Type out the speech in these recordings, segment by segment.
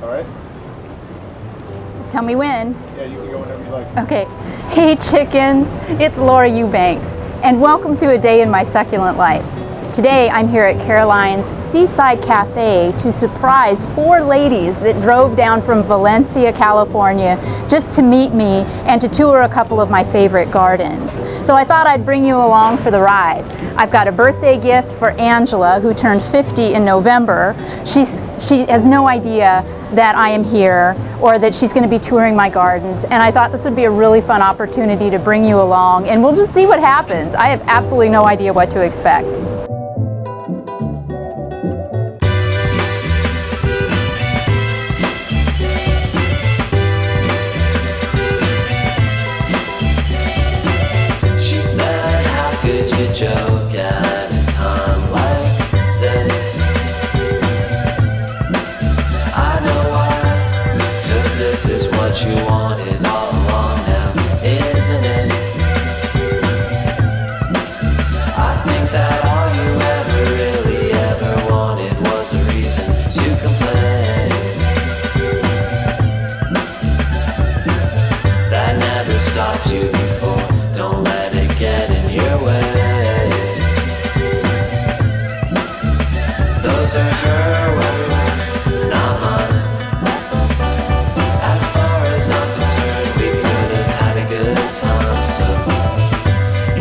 All right. Tell me when. Yeah, you can go whenever you like. Okay. Hey chickens, it's Laura Eubanks, and welcome to a day in my succulent life. Today I'm here at Caroline's Seaside Cafe to surprise 4 ladies that drove down from Valencia, California just to meet me and to tour a couple of my favorite gardens. So I thought I'd bring you along for the ride. I've got a birthday gift for Angela, who turned 50 in November. She has no idea that I am here or that she's going to be touring my gardens, and I thought this would be a really fun opportunity to bring you along, and we'll just see what happens. I have absolutely no idea what to expect. She said, how could you joke at a time like this? I know why, 'cause this is what you wanted all along now, isn't it? I think that all you ever really ever wanted was a reason to complain. That never stopped you before, don't let it get in your way. Those are her words, not mine. As far as I'm concerned, we could have had a good time. So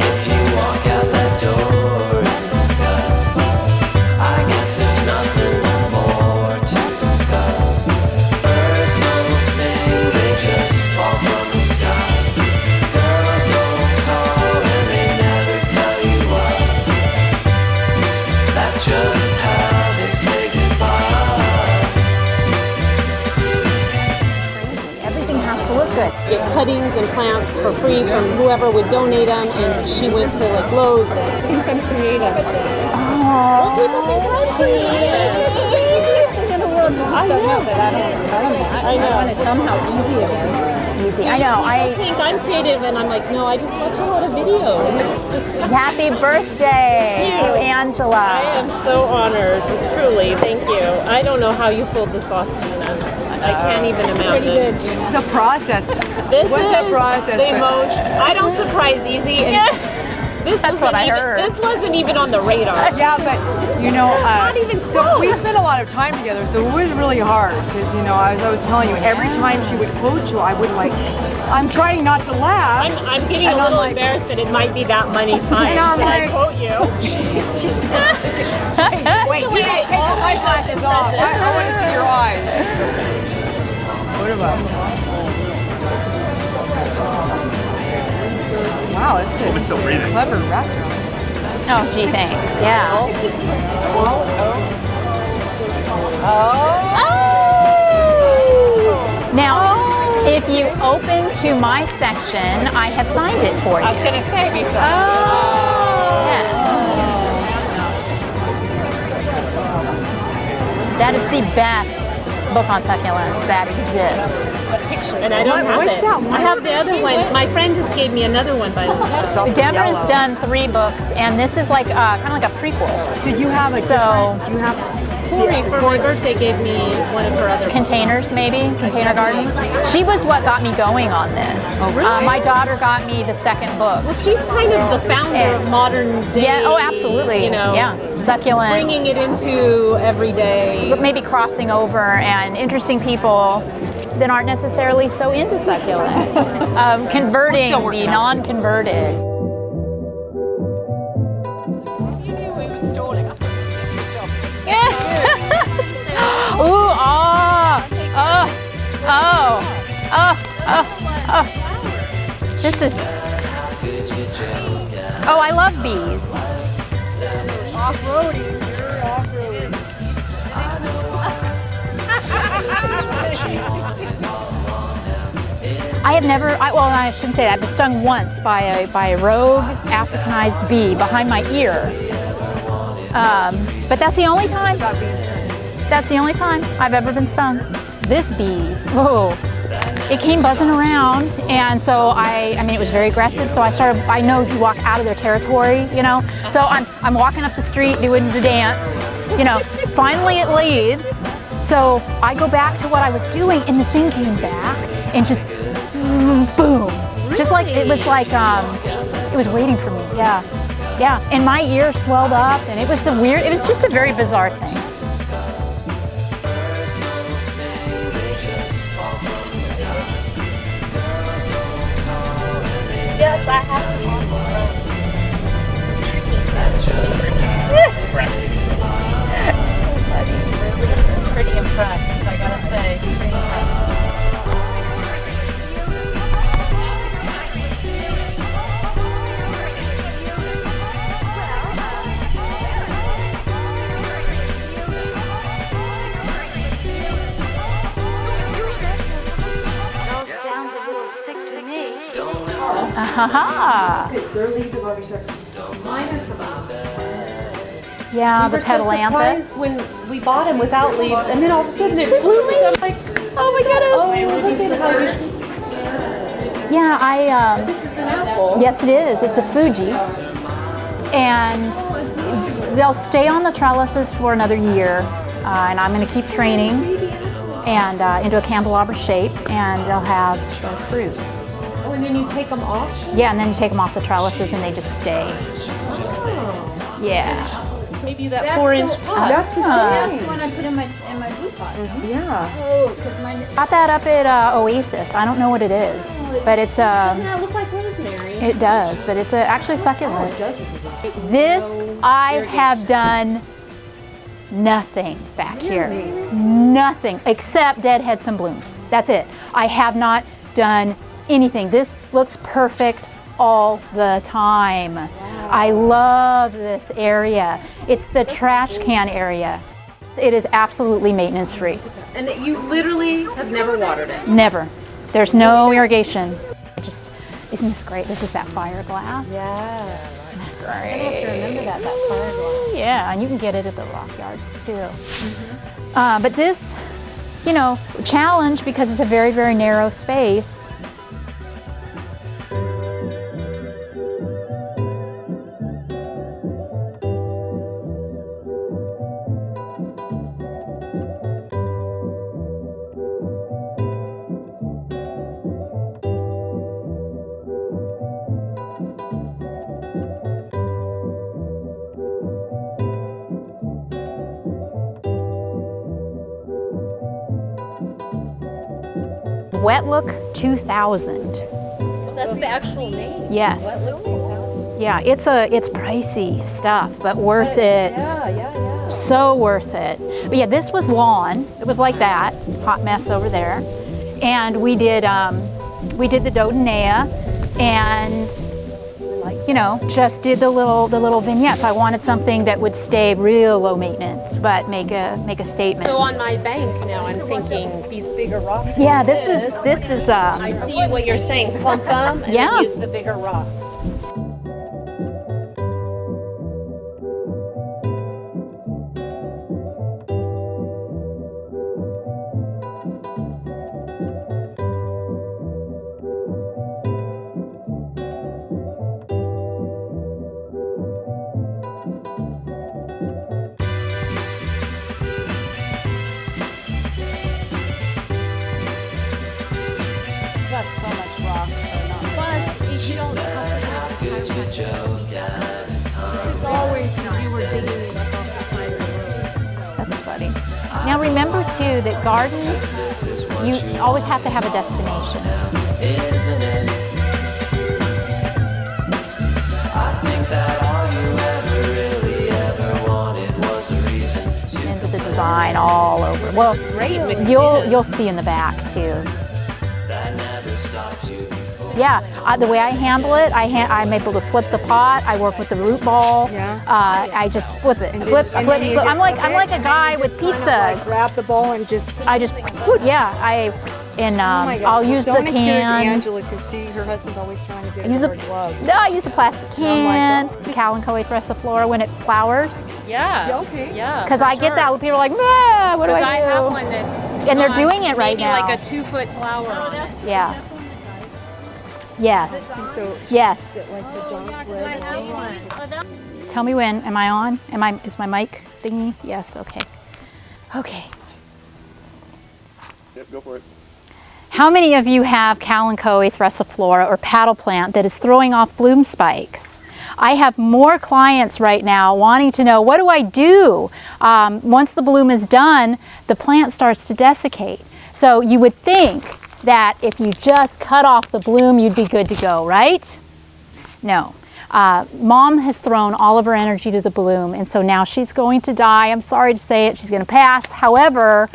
if you walk out that door in disgust, I guess there's nothing more to discuss. Birds don't sing, they just fall from the sky. Girls don't call and they never tell you why. That's just how they say goodbye. Everything has to look good. Get cuttings and plants for free from whoever would donate them, and she went to like Lowe's. I think some creative. Oh, People think I'm creative. In the world, you just don't know that I want to tell them how easy it is. easy. I know. I think I'm creative, and I'm like, no, I just watch a lot of videos. Happy birthday to Angela. I am so honored, truly. Thank you. I don't know how you pulled this off, Gina. I can't even imagine. The process. This What's is the process? the emotion. I don't surprise easy. And this That's what I heard. This wasn't even on the radar. Yeah, but you know, Not even so close. we spent a lot of time together, so it was really hard. Because you know, as I was telling you, every time she would quote you, I would like, I'm trying not to laugh. I'm getting a And I'm little like- embarrassed that it might be that many times And I'm that I like- quote you. Wait, you way take the all light glasses off. I want to see your eyes. What about? Wow, it's We're still breathing. clever restaurant. Oh, gee, thanks. Yeah. Now, if you open to my section, I have signed it for you. I was going to say, have you saw Yeah. That is the best book on succulents that exists. And I don't have What's it. that one? I have the other one. My friend just gave me another one by the way. Deborah's done 3 books, and this is like kind of like a prequel. So you have a So- different, you have Corey, for my birthday, gave me one of her other books. Containers, maybe? Container Garden? She was what got me going on this. Oh, really? My daughter got me the second book. Well, she's kind of the founder of modern day. Yeah, oh, absolutely. You know, Yeah, succulent. bringing it into everyday. But maybe crossing over and interesting people that aren't necessarily so into succulent. Converting We're still working the on it. non-converted. You knew we were stalling. Ooh, oh, oh, oh, oh, oh. This is, oh, I love bees. off-roading. You're off-roading. I have never, well, I shouldn't say that. I've been stung once by a rogue Africanized bee behind my ear. But that's the only time. That's the only time I've ever been stung. This bee, whoa, it came buzzing around, and so I mean, it was very aggressive. So I know you walk out of their territory, you know. So I'm walking up the street doing the dance, you know. Finally, it leaves. So I go back to what I was doing, and the thing came back and just boom. Just like, it was like, it was waiting for me, yeah. Yeah, and my ear swelled up, and it was just a very bizarre thing. Yes, I have pretty impressed, I gotta say. Pretty impressed. Yeah, the petalanthus. When we bought them without leaves, and then all of a sudden it bloomed. I'm like, Oh my goodness! oh, look at how you. Yeah, This is an apple. yes it is. It's a Fuji. And they'll stay on the trellises for another year. And I'm going to keep training and into a candelabra shape, and they'll have their fruit. Oh, and then you take them off? Yeah, and then you take them off the trellises and they just stay. Oh. Yeah. Maybe that 4-inch pot. That's the That's thing. the one I put in my blue pot. Yeah. Oh, because mine Got that up at Oasis. I don't know what it is, but it's doesn't that look like rosemary? it does, but it's actually succulent. This I have done nothing back here. Nothing except deadhead some blooms. That's it. I have not done anything. This looks perfect all the time. I love this area. It's the trash can area. It is absolutely maintenance free. And that you literally have never watered it. Never. There's no irrigation. Isn't this great? This is that fire glass. Yeah. Isn't that great? I have to remember that fire glass. Yeah, and you can get it at the rock yards too. But this, challenge because it's a very, very narrow space. Wet Look 2000. That's the actual name. Yes. Yeah, it's pricey stuff, but worth it. Yeah. So worth it. But yeah, this was lawn. It was like that, hot mess over there. And we did the Dodonea, and just did the little vignettes. I wanted something that would stay real low maintenance, but make a statement. So on my bank now, I'm thinking these bigger rocks. Yeah, this is I see what you're saying. Clump them and Yeah. then use the bigger rock. Got so much rock for not. Plus, you don't have to It's always you were digging it up off the side of the road. That's funny. Now remember too that gardens, you always have to have a destination. Isn't it? I think that all you really ever wanted was a reason to Into the design all over. Well, you'll see in the back too. that never stopped you before. Yeah, the way I handle it, I'm able to flip the pot. I work with the root ball. Yeah. I just flip it, flip. I'm like a guy with pizza. Grab the ball and just. I just, yeah. Oh my God. I'll use the Don't encourage can. Angela because her husband's always trying to get Use her the- glove. No, I use the plastic can. Oh Cal and Coe Thressiflora when it flowers. Yeah. Okay. Yeah. Because I get that when people are like, "Meh, what do Because I I do?" have one that's And they're got doing it right maybe now. like a 2-foot flower on it. Yeah. Yes. So Yes. like the dark red one. Tell me when. Am I on? Is my mic thingy? Yes. Okay. Okay. Yep, go for it. How many of you have Kalanchoe thressiflora or paddle plant that is throwing off bloom spikes? I have more clients right now wanting to know, what do I do? Once the bloom is done, the plant starts to desiccate. So you would think that if you just cut off the bloom, you'd be good to go, right? No. Mom has thrown all of her energy to the bloom, and so now she's going to die. I'm sorry to say it, she's going to pass. However,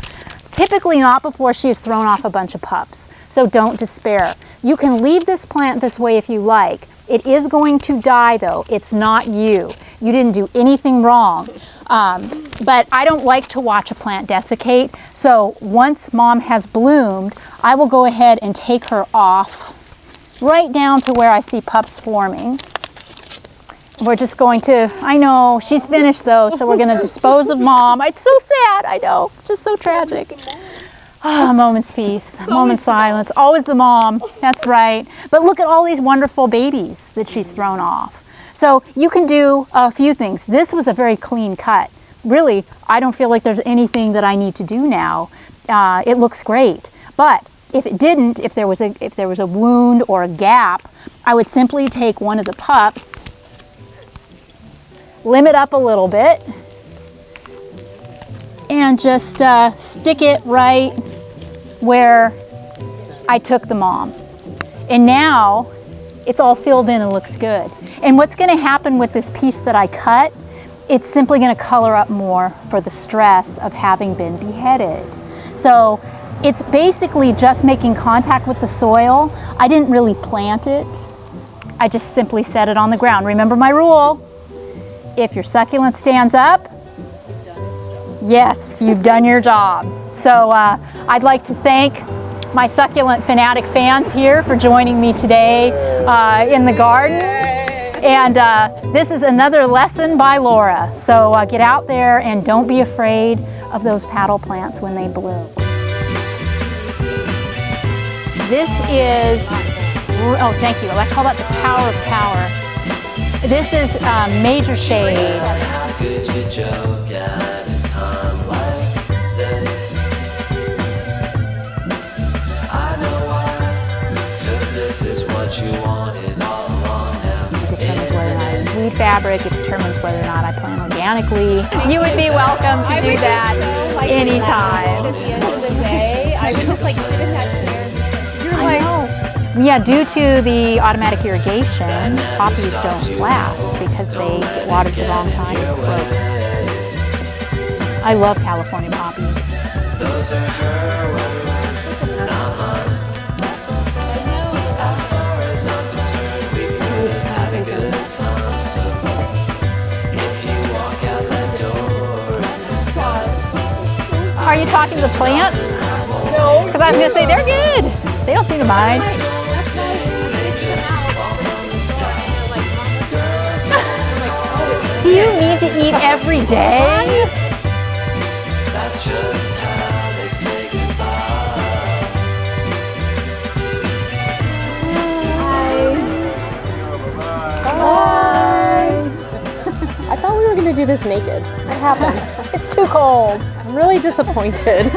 typically not before she has thrown off a bunch of pups. So don't despair. You can leave this plant this way if you like. It is going to die though. It's not you. You didn't do anything wrong. But I don't like to watch a plant desiccate. So once Mom has bloomed, I will go ahead and take her off right down to where I see pups forming. We're just going to, I know, she's finished though, so we're going to dispose of Mom. It's so sad, I know. It's just so tragic. Ah, moment's peace, moment's silence. Always the mom, that's right. But look at all these wonderful babies that she's thrown off. So you can do a few things. This was a very clean cut. Really, I don't feel like there's anything that I need to do now. It looks great. But if it didn't, if there was a wound or a gap, I would simply take one of the pups, limb it up a little bit, and just stick it right where I took the mom. And now it's all filled in and looks good. And what's going to happen with this piece that I cut, it's simply going to color up more for the stress of having been beheaded. So it's basically just making contact with the soil. I didn't really plant it. I just simply set it on the ground. Remember my rule. If your succulent stands up, yes, you've done your job. So I'd like to thank my succulent fanatic fans here for joining me today in the garden. And this is another lesson by Laura. So get out there and don't be afraid of those paddle plants when they bloom. This is, oh thank you, I call that the power of power. This is major shade. How could you joke at a time like this? I know why, 'cause this is what you wanted all along now. It determines whether or not I use weed fabric. It determines whether or not I plant organically. You would be welcome to do that anytime. At the end of the day, I would just like sit in that chair. I know. Yeah, due to the automatic irrigation, poppies don't last because they get watered at the wrong time. I love California poppies. Those are her words, not mine. As far as I'm concerned, we could have had a good time. So if you walk out that door and disguise, Are you talking to plants? No. Because I was going to say, they're good. They don't seem to mind. Do you need to eat every day? that's just how they say goodbye. Bye. I thought we were going to do this naked. What happened? It's too cold. I'm really disappointed.